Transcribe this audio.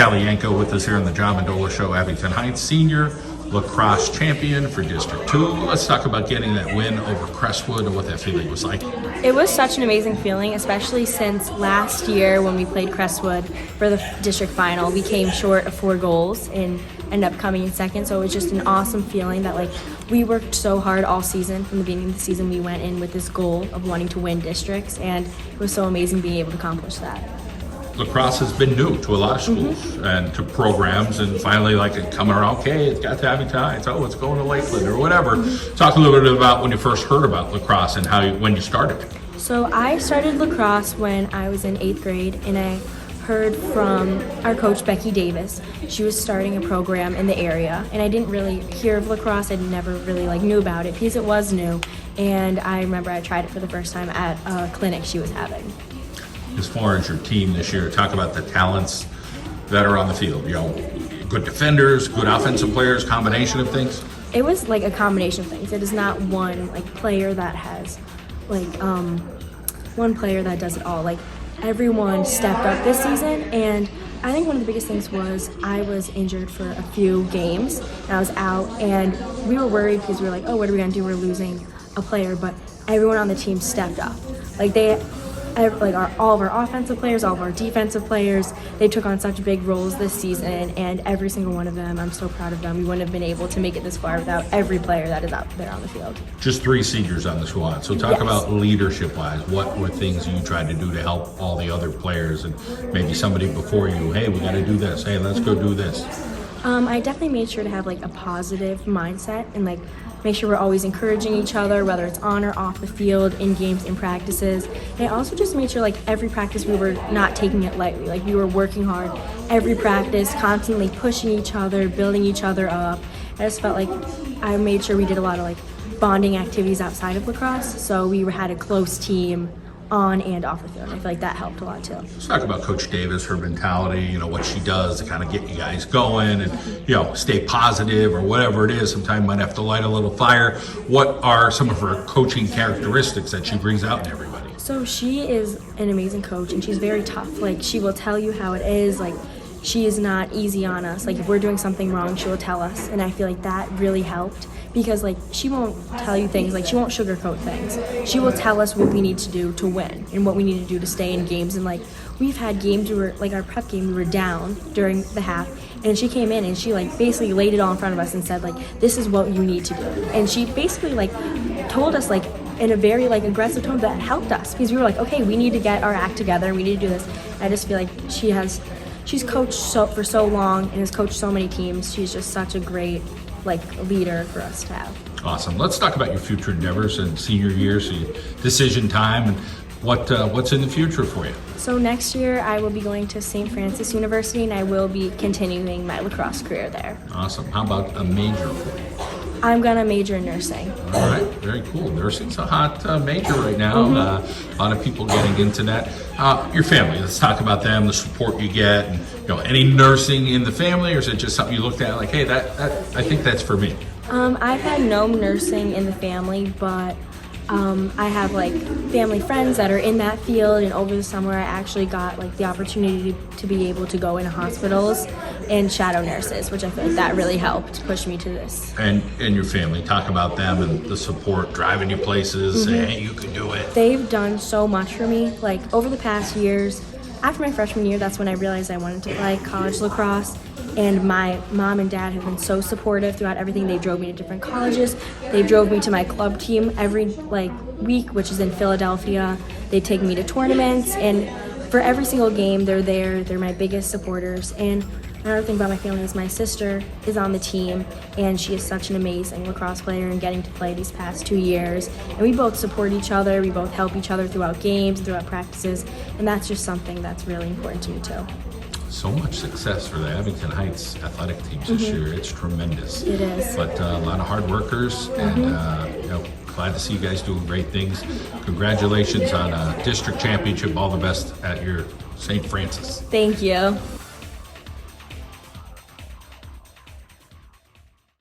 Caly Yankow with us here on the Mendola Show. Abington Heights senior lacrosse champion for District 2. Let's talk about getting that win over Crestwood and what that feeling was like. It was such an amazing feeling, especially since last year when we played Crestwood for the district final. We came short of 4 goals and ended up coming in second, so it was just an awesome feeling that we worked so hard all season. From the beginning of the season, we went in with this goal of wanting to win districts, and it was so amazing being able to accomplish that. Lacrosse has been new to a lot of schools and to programs, and finally it coming around, okay, it's got to Abington Heights, oh, it's going to Lakeland or whatever. Talk a little bit about when you first heard about lacrosse and when you started. So I started lacrosse when I was in 8th grade, and I heard from our coach, Becky Davis. She was starting a program in the area, and I didn't really hear of lacrosse. I never really knew about it because it was new, and I remember I tried it for the first time at a clinic she was having. As far as your team this year, talk about the talents that are on the field. Good defenders, good offensive players, combination of things. It was a combination of things. It is not one player that has one player that does it all. Everyone stepped up this season, and I think one of the biggest things was I was injured for a few games, and I was out, and we were worried because we were oh, what are we gonna do? We're losing a player, but everyone on the team stepped up. All of our offensive players, all of our defensive players, they took on such big roles this season, and every single one of them, I'm so proud of them. We wouldn't have been able to make it this far without every player that is out there on the field. Just 3 seniors on the squad. So talk about leadership-wise. What were things you tried to do to help all the other players and maybe somebody before you? Hey, we got to do this. Hey, let's go do this. I definitely made sure to have a positive mindset and make sure we're always encouraging each other, whether it's on or off the field, in games, in practices. And I also just made sure every practice we were not taking it lightly. We were working hard every practice, constantly pushing each other, building each other up. I just felt I made sure we did a lot of bonding activities outside of lacrosse, so we had a close team on and off the field. I feel that helped a lot too. Let's talk about Coach Davis, her mentality, what she does to kind of get you guys going and, stay positive or whatever it is. Sometimes you might have to light a little fire. What are some of her coaching characteristics that she brings out in everybody? So she is an amazing coach, and she's very tough. She will tell you how it is. She is not easy on us. If we're doing something wrong, she will tell us, and I feel that really helped because she won't tell you things, she won't sugarcoat things. She will tell us what we need to do to win and what we need to do to stay in games. And we've had games where our prep game, we were down during the half, and she came in and she basically laid it all in front of us and said this is what you need to do. And she basically told us in a very aggressive tone that helped us because we were okay, we need to get our act together and we need to do this. I just feel she's coached for so long and has coached so many teams. She's just such a great leader for us to have. Awesome. Let's talk about your future endeavors and senior year, so decision time, and what's in the future for you. So next year I will be going to St. Francis University, and I will be continuing my lacrosse career there. Awesome. How about a major for you? I'm gonna major in nursing. All right, very cool. Nursing's a hot major right now. A lot of people getting into that. Your family, let's talk about them, the support you get, and any nursing in the family, or is it just something you looked at hey, that I think that's for me? I've had no nursing in the family, but I have family friends that are in that field, and over the summer I actually got the opportunity to be able to go into hospitals and shadow nurses, which I feel that really helped push me to this. And your family, talk about them and the support, driving you places, saying, hey, you can do it. They've done so much for me. Over the past years, after my freshman year, that's when I realized I wanted to play college lacrosse. And my mom and dad have been so supportive throughout everything. They drove me to different colleges. They drove me to my club team every week, which is in Philadelphia. They take me to tournaments, and for every single game, they're there. They're my biggest supporters. And another thing about my family is my sister is on the team, and she is such an amazing lacrosse player and getting to play these past 2 years. And we both support each other. We both help each other throughout games and throughout practices, and that's just something that's really important to me too. So much success for the Abington Heights athletic teams this year. It's tremendous. It is. But a lot of hard workers, and glad to see you guys doing great things. Congratulations on a district championship. All the best at your St. Francis. Thank you.